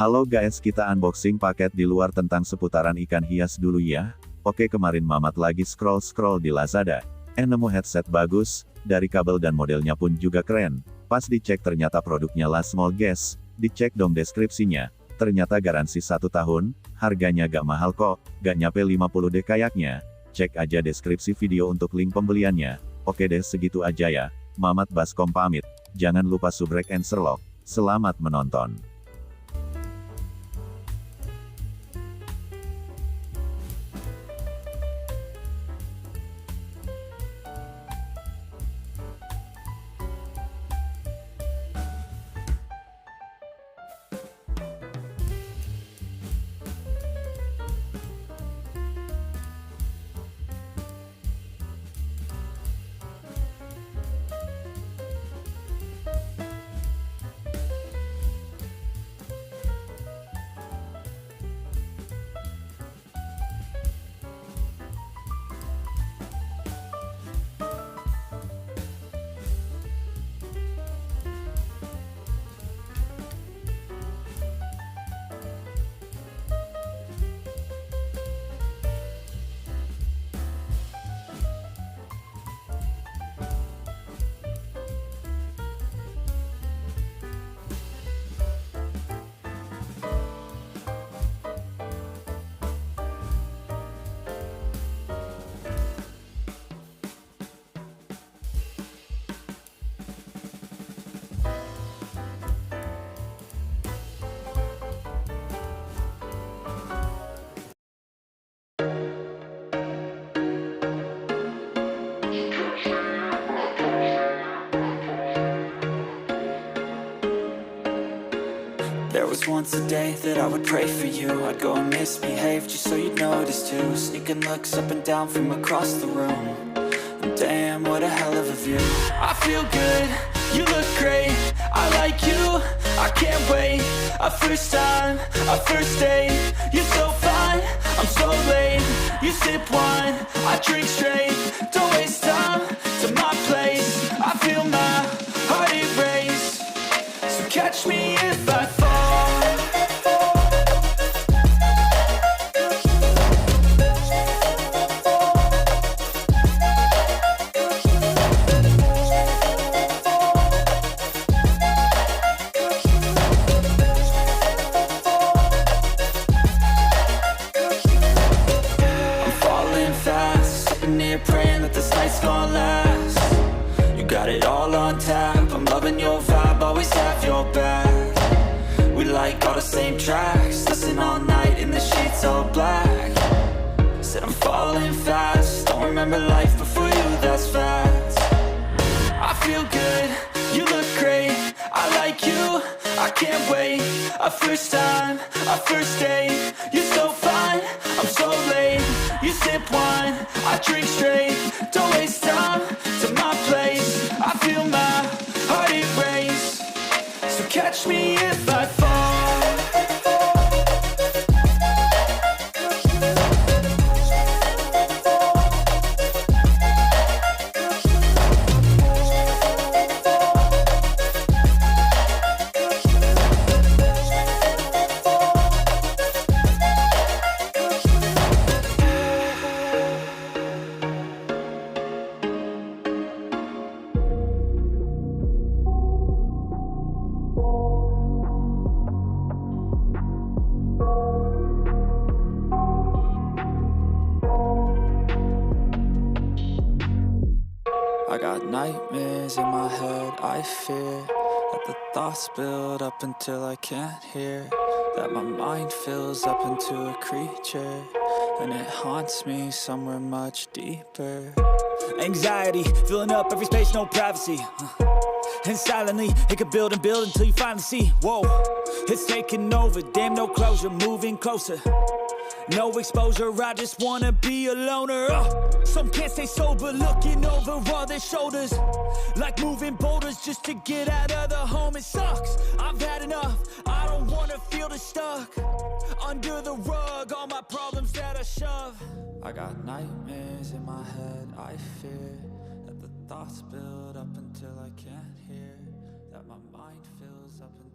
Halo guys, kita unboxing paket di luar tentang seputaran ikan hias dulu ya. Oke, kemarin Mamat lagi scroll-scroll di Lazada. Nemu headset bagus, dari kabel dan modelnya pun juga keren. Pas dicek ternyata produknya last small guess, dicek dong deskripsinya. Ternyata garansi 1 tahun, harganya gak mahal kok, gak nyampe 50 deh kayaknya. Cek aja deskripsi video untuk link pembeliannya. Oke deh, segitu aja ya. Mamat Baskom pamit. Jangan lupa subrek and serlok. Selamat menonton. There was once a day that I would pray for you. I'd go and misbehave just so you'd notice too. Sneaking looks up and down from across the room. And damn, what a hell of a view. I feel good, you look great. I like you, I can't wait. A first time, a first date. You're so fine, I'm so late. You sip wine, I drink straight. Don't waste time to my place. I feel my heart erase. So catch me if I fall. Praying that this night's gonna last. You got it all on tap. I'm loving your vibe, always have your back. We like all the same tracks. Listen all night in the sheets all black. Said I'm falling fast. Don't remember life before you, that's facts. I feel good, you look great. I like you, I can't wait. A first time, a first date. You're so fine, I'm so late. You sip wine, I drink straight. Don't waste time to my place. I feel my heart erase. So catch me if I fall. I got nightmares in my head, I fear that the thoughts build up until I can't hear. That my mind fills up into a creature, and it haunts me somewhere much deeper. Anxiety, filling up every space, no privacy. And silently, it could build and build until you finally see. Whoa, it's taking over, damn no closure, moving closer. No exposure, I just wanna be a loner. Some can't stay sober, looking over all their shoulders. Like moving boulders just to get out of the home. It sucks, I've had enough. I don't wanna feel the stuck under the rug, all my problems that I shove. I got nightmares in my head, I fear that the thoughts build up until I can't hear. That my mind fills up until